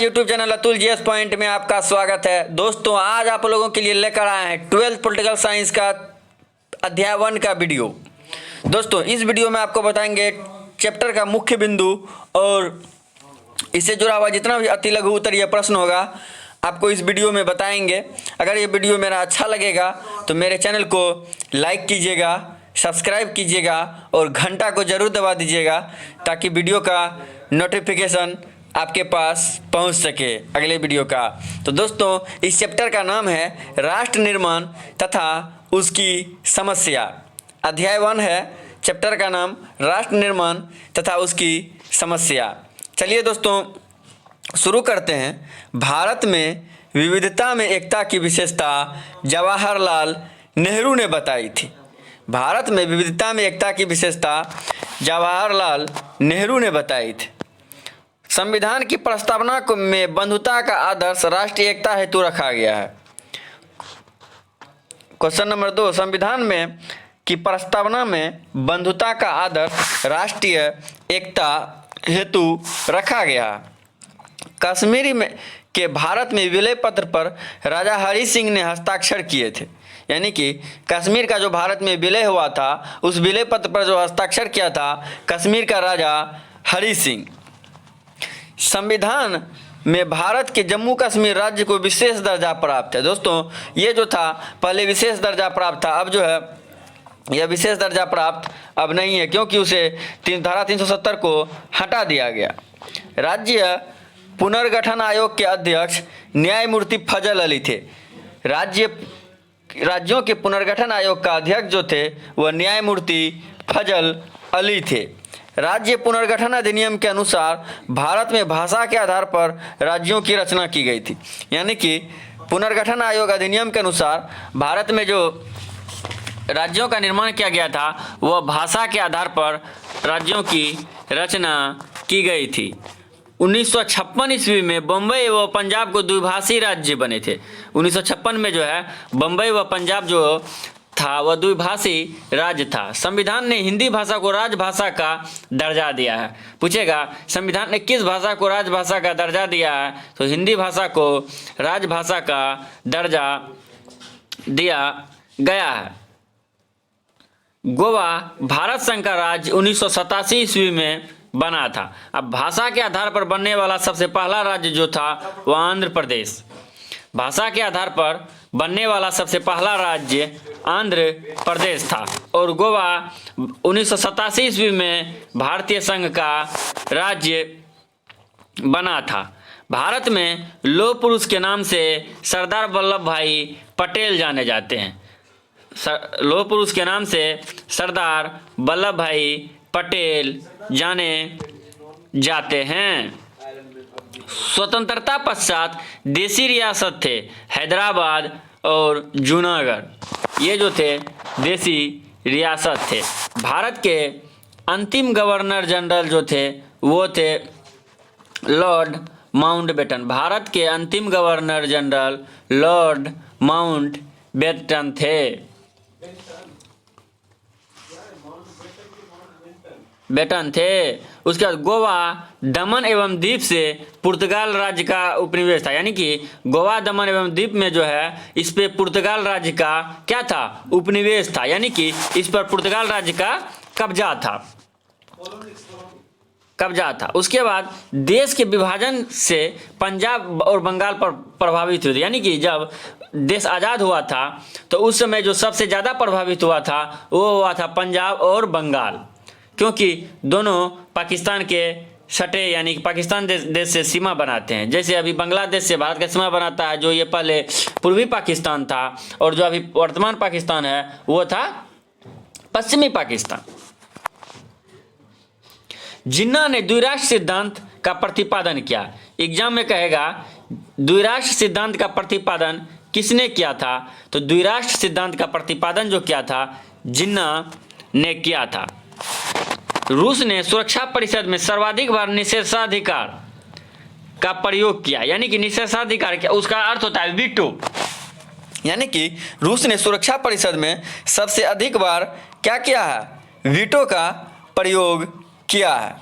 YouTube channel Atul GS point में आपका स्वागत है। दोस्तों, आज आप लोगों के लिए लेकर आए हैं 12th पॉलिटिकल साइंस का अध्याय 1 का वीडियो। दोस्तों, इस वीडियो में आपको बताएंगे चैप्टर का मुख्य बिंदु और इससे जुड़ा हुआ जितना भी अति लघु उत्तरीय प्रश्न होगा आपको इस वीडियो में बताएंगे। अगर ये वीडियो मेरा अच्छा लगेगा तो मेरे चैनल को लाइक कीजिएगा, सब्सक्राइब कीजिएगा और घंटा को ज़रूर दबा दीजिएगा ताकि वीडियो का नोटिफिकेशन आपके पास पहुंच सके अगले वीडियो का। तो दोस्तों, इस चैप्टर का नाम है राष्ट्र निर्माण तथा उसकी समस्या। अध्याय 1 है, चैप्टर का नाम राष्ट्र निर्माण तथा उसकी समस्या। चलिए दोस्तों शुरू करते हैं। भारत में विविधता में एकता की विशेषता जवाहरलाल नेहरू ने बताई थी। भारत में विविधता में एकता की विशेषता जवाहरलाल नेहरू ने बताई थी। संविधान की प्रस्तावना में बंधुता का आदर्श राष्ट्रीय एकता हेतु रखा गया है। क्वेश्चन नंबर 2, संविधान में की प्रस्तावना में बंधुता का आदर्श राष्ट्रीय एकता हेतु रखा गया। कश्मीर में के भारत में विलय पत्र पर राजा हरि सिंह ने हस्ताक्षर किए थे। यानी कि कश्मीर का जो भारत में विलय हुआ था उस विलय पत्र पर जो हस्ताक्षर किया था कश्मीर का राजा हरि सिंह। संविधान में भारत के जम्मू कश्मीर राज्य को विशेष दर्जा प्राप्त है। दोस्तों, ये जो था पहले विशेष दर्जा प्राप्त था, अब जो है यह विशेष दर्जा प्राप्त अब नहीं है क्योंकि उसे धारा 370 को हटा दिया गया। राज्य पुनर्गठन आयोग के अध्यक्ष न्यायमूर्ति फजल अली थे। राज्यों के पुनर्गठन आयोग का अध्यक्ष जो थे वह न्यायमूर्ति फजल अली थे। राज्य पुनर्गठन अधिनियम के अनुसार भारत में भाषा के आधार पर राज्यों की रचना की गई थी। यानी कि पुनर्गठन आयोग अधिनियम के अनुसार भारत में जो राज्यों का निर्माण किया गया था वह भाषा के आधार पर राज्यों की रचना की गई थी। 1956 ईस्वी में बम्बई व पंजाब को द्विभाषी राज्य बने थे। 1956 में जो है बम्बई व पंजाब जो था वह द्विभाषी राज्य था। संविधान ने हिंदी भाषा को राजभाषा का दर्जा दिया है। पूछेगा संविधान ने किस भाषा को राजभाषा का दर्जा दिया है, तो हिंदी भाषा को राजभाषा का दर्जा दिया गया है। गोवा भारत संघ का राज्य 1987 ईस्वी में बना था। अब भाषा के आधार पर बनने वाला सबसे पहला राज्य जो था वह आंध्र प्रदेश। भाषा के आधार पर बनने वाला सबसे पहला राज्य आंध्र प्रदेश था और गोवा 1987 ईस्वी में भारतीय संघ का राज्य बना था। भारत में लौह पुरुष के नाम से सरदार वल्लभ भाई पटेल जाने जाते हैं। लौह पुरुष के नाम से सरदार वल्लभ भाई पटेल जाने जाते हैं। स्वतंत्रता पश्चात देसी रियासत थे हैदराबाद और जूनागढ़। ये जो थे देसी रियासत थे। भारत के अंतिम गवर्नर जनरल जो थे वो थे लॉर्ड माउंटबेटन। भारत के अंतिम गवर्नर जनरल लॉर्ड माउंटबेटन थे। उसके बाद गोवा दमन एवं द्वीप से पुर्तगाल राज्य का उपनिवेश था। यानी कि गोवा दमन एवं द्वीप में जो है इस पे पुर्तगाल राज्य का क्या था, उपनिवेश था। यानी कि इस पर पुर्तगाल राज्य का कब्जा था। उसके बाद देश के विभाजन से पंजाब और बंगाल पर प्रभावित हुए थे। यानी कि जब देश आज़ाद हुआ था तो उस समय जो सबसे ज़्यादा प्रभावित हुआ था वो हुआ था पंजाब और बंगाल, क्योंकि दोनों पाकिस्तान के सटे यानी कि पाकिस्तान देश से सीमा बनाते हैं। जैसे अभी बांग्लादेश से भारत का सीमा बनाता है, जो ये पहले पूर्वी पाकिस्तान था, और जो अभी वर्तमान पाकिस्तान है वो था पश्चिमी पाकिस्तान। जिन्ना ने द्विराष्ट्र सिद्धांत का प्रतिपादन किया। एग्जाम में कहेगा द्विराष्ट्र सिद्धांत का प्रतिपादन किसने किया था, तो द्विराष्ट्र सिद्धांत का प्रतिपादन जो किया था जिन्ना ने किया था। रूस ने सुरक्षा परिषद में सर्वाधिक बार निषेधाधिकार का प्रयोग किया। यानी कि निषेधाधिकार क्या, उसका अर्थ होता है वीटो। यानी कि रूस ने सुरक्षा परिषद में सबसे अधिक बार क्या किया है, वीटो का प्रयोग किया है।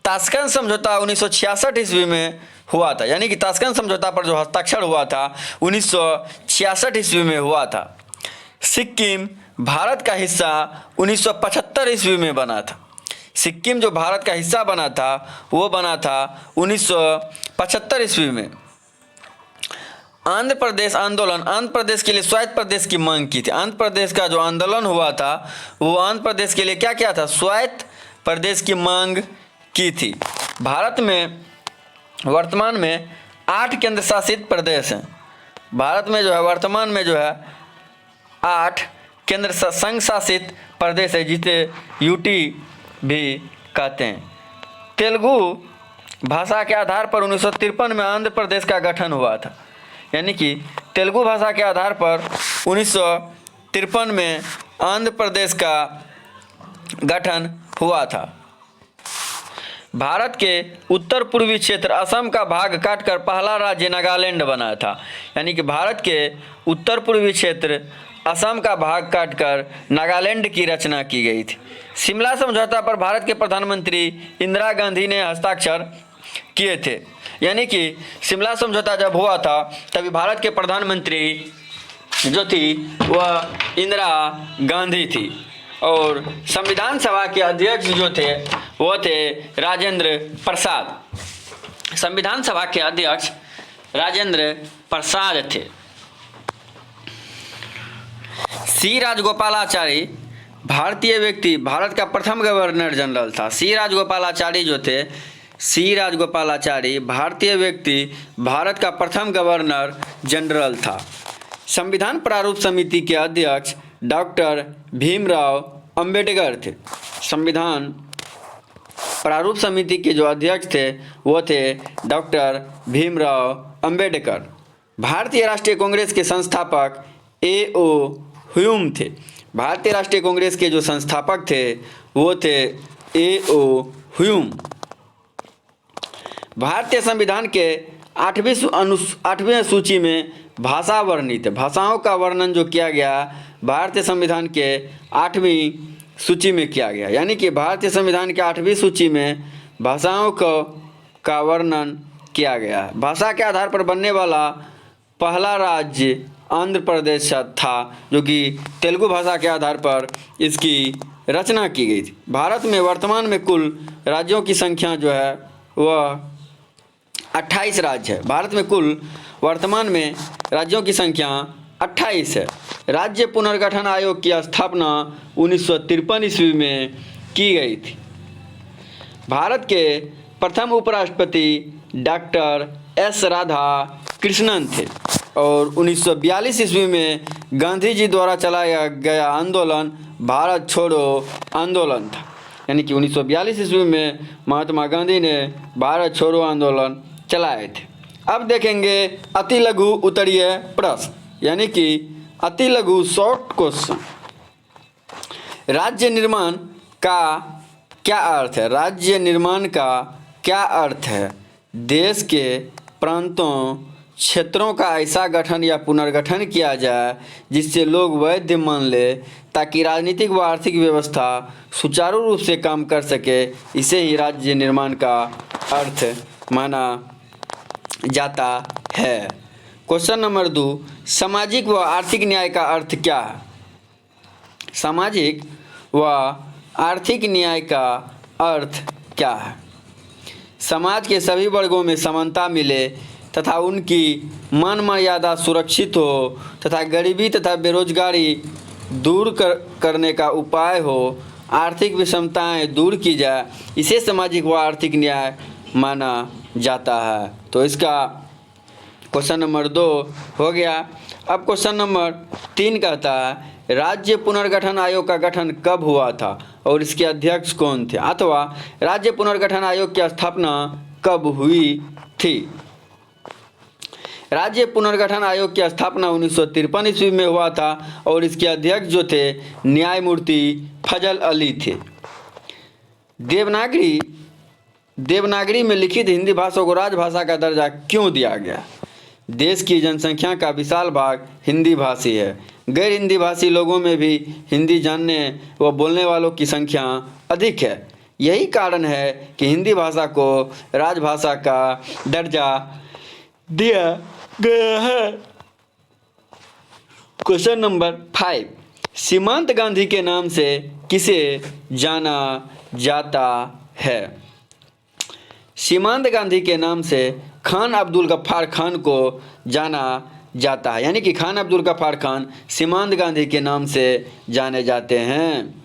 ताशकंद समझौता 1966 ईस्वी में हुआ था, यानी कि ताशकंद समझौता पर जो हस्ताक्षर हुआ था 1966 ईस्वी में हुआ था। सिक्किम भारत का हिस्सा 1975 ईस्वी में बना था। सिक्किम जो भारत का हिस्सा बना था वो बना था 1975 ईस्वी में। आंध्र प्रदेश आंदोलन, आंध्र प्रदेश के लिए स्वायत्त प्रदेश की मांग की थी। आंध्र प्रदेश का जो आंदोलन हुआ था वो आंध्र प्रदेश के लिए क्या किया था, स्वायत्त प्रदेश की मांग की थी। भारत में वर्तमान में 8 केंद्र शासित प्रदेश हैं। भारत में जो है वर्तमान में जो है 8 केंद्र संघ शासित प्रदेश है, जिसे यूटी भी कहते हैं। तेलुगु भाषा के आधार पर 1953 में आंध्र प्रदेश का गठन हुआ था, यानी कि तेलुगु भाषा के आधार पर 1953 में आंध्र प्रदेश का गठन हुआ था। भारत के उत्तर पूर्वी क्षेत्र असम का भाग काटकर पहला राज्य नागालैंड बना था, यानी कि भारत के उत्तर पूर्वी क्षेत्र असम का भाग काटकर नागालैंड की रचना की गई थी। शिमला समझौता पर भारत के प्रधानमंत्री इंदिरा गांधी ने हस्ताक्षर किए थे, यानी कि शिमला समझौता जब हुआ था तभी भारत के प्रधानमंत्री जो थी वह इंदिरा गांधी थी और संविधान सभा के अध्यक्ष जो थे वो थे राजेंद्र प्रसाद। संविधान सभा के अध्यक्ष राजेंद्र प्रसाद थे। सी राजगोपालाचारी भारतीय व्यक्ति, भारत का प्रथम गवर्नर जनरल था। सी राजगोपालाचारी जो थे, सी राजगोपालाचारी भारतीय व्यक्ति, भारत का प्रथम गवर्नर जनरल था। संविधान प्रारूप समिति के अध्यक्ष डॉक्टर भीमराव अंबेडकर थे। संविधान प्रारूप समिति के जो अध्यक्ष थे वो थे डॉक्टर भीमराव अंबेडकर। भारतीय राष्ट्रीय कांग्रेस के संस्थापक ए.ओ. ह्यूम थे। भारतीय राष्ट्रीय कांग्रेस के जो संस्थापक थे वो थे ए.ओ. ह्यूम। भारतीय संविधान के 8वीं सूची में भाषा वर्णित है। भाषाओं का वर्णन जो किया गया भारतीय संविधान के 8वीं सूची में किया गया, यानी कि भारतीय संविधान के 8वीं सूची में भाषाओं का वर्णन किया गया। भाषा के आधार पर बनने वाला पहला राज्य आंध्र प्रदेश था, जो कि तेलुगु भाषा के आधार पर इसकी रचना की गई थी। भारत में वर्तमान में कुल राज्यों की संख्या जो है वह 28 राज्य है। भारत में कुल वर्तमान में राज्यों की संख्या 28 है। राज्य पुनर्गठन आयोग की स्थापना 1953 ईस्वी में की गई थी। भारत के प्रथम उपराष्ट्रपति डॉक्टर एस राधा कृष्णन थे और 1942 ईस्वी में गांधी जी द्वारा चलाया गया आंदोलन भारत छोड़ो आंदोलन था, यानी कि 1942 ईस्वी में महात्मा गांधी ने भारत छोड़ो आंदोलन चलाए थे। अब देखेंगे अति लघु उत्तरीय प्रश्न, यानी कि अति लघु शॉर्ट क्वेश्चन। राज्य निर्माण का क्या अर्थ है? राज्य निर्माण का क्या अर्थ है? देश के प्रांतों क्षेत्रों का ऐसा गठन या पुनर्गठन किया जाए जिससे लोग वैध मान ले, ताकि राजनीतिक व आर्थिक व्यवस्था सुचारू रूप से काम कर सके। इसे ही राज्य निर्माण का अर्थ माना जाता है। क्वेश्चन नंबर 2, सामाजिक व आर्थिक न्याय का अर्थ क्या है? सामाजिक व आर्थिक न्याय का अर्थ क्या है? समाज के सभी वर्गों में समानता मिले तथा उनकी मान मर्यादा सुरक्षित हो तथा गरीबी तथा बेरोजगारी दूर करने का उपाय हो, आर्थिक विषमताएं दूर की जाए, इसे सामाजिक व आर्थिक न्याय माना जाता है। तो इसका क्वेश्चन नंबर 2 हो गया। अब क्वेश्चन नंबर 3 कहता है राज्य पुनर्गठन आयोग का गठन कब हुआ था और इसके अध्यक्ष कौन थे, अथवा राज्य पुनर्गठन आयोग की स्थापना कब हुई थी? राज्य पुनर्गठन आयोग की स्थापना 1953 ईस्वी में हुआ था और इसके अध्यक्ष जो थे न्यायमूर्ति फजल अली थे। देवनागरी में लिखित हिंदी भाषा को राजभाषा का दर्जा क्यों दिया गया? देश की जनसंख्या का विशाल भाग हिंदी भाषी है। गैर हिंदी भाषी लोगों में भी हिंदी जानने व बोलने वालों की संख्या अधिक है। यही कारण है कि हिंदी भाषा को राजभाषा का दर्जा दिया गया है। क्वेश्चन नंबर 5, सीमांत गांधी के नाम से किसे जाना जाता है? सीमांत गांधी के नाम से खान अब्दुल गफ्फार खान को जाना जाता है, यानी कि खान अब्दुल गफ्फार खान सीमांत गांधी के नाम से जाने जाते हैं।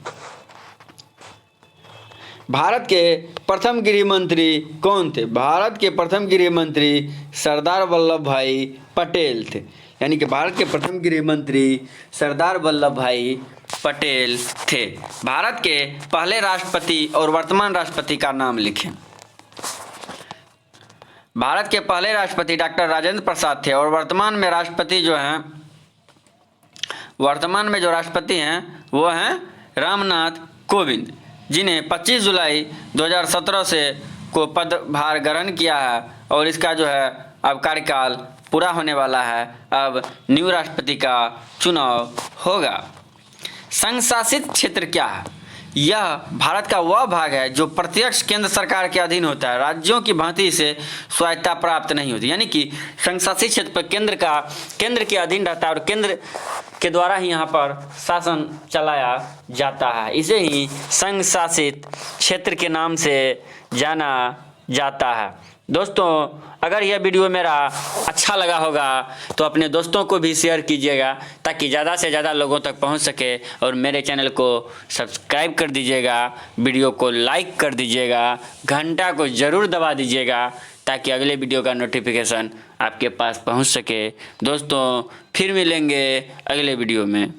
भारत के प्रथम गृह मंत्री कौन थे? भारत के प्रथम गृह मंत्री सरदार वल्लभ भाई पटेल थे, यानी कि भारत के प्रथम गृह मंत्री सरदार वल्लभ भाई पटेल थे। भारत के पहले राष्ट्रपति और वर्तमान राष्ट्रपति का नाम लिखें। भारत के पहले राष्ट्रपति डॉक्टर राजेंद्र प्रसाद थे और वर्तमान में राष्ट्रपति जो हैं, वर्तमान में जो राष्ट्रपति हैं वो हैं रामनाथ कोविंद, जिन्हें 25 जुलाई 2017 से को पदभार ग्रहण किया है और इसका जो है अब कार्यकाल पूरा होने वाला है। अब न्यू राष्ट्रपति का चुनाव होगा। संघ शासित क्षेत्र क्या है? यह भारत का वह भाग है जो प्रत्यक्ष केंद्र सरकार के अधीन होता है, राज्यों की भांति से स्वायत्तता प्राप्त नहीं होती, यानी कि संघ शासित क्षेत्र पर केंद्र के अधीन रहता है और केंद्र के द्वारा ही यहाँ पर शासन चलाया जाता है। इसे ही संघ शासित क्षेत्र के नाम से जाना जाता है। दोस्तों, अगर यह वीडियो मेरा अच्छा लगा होगा तो अपने दोस्तों को भी शेयर कीजिएगा ताकि ज़्यादा से ज़्यादा लोगों तक पहुंच सके, और मेरे चैनल को सब्सक्राइब कर दीजिएगा, वीडियो को लाइक कर दीजिएगा, घंटा को ज़रूर दबा दीजिएगा ताकि अगले वीडियो का नोटिफिकेशन आपके पास पहुंच सके। दोस्तों, फिर मिलेंगे अगले वीडियो में।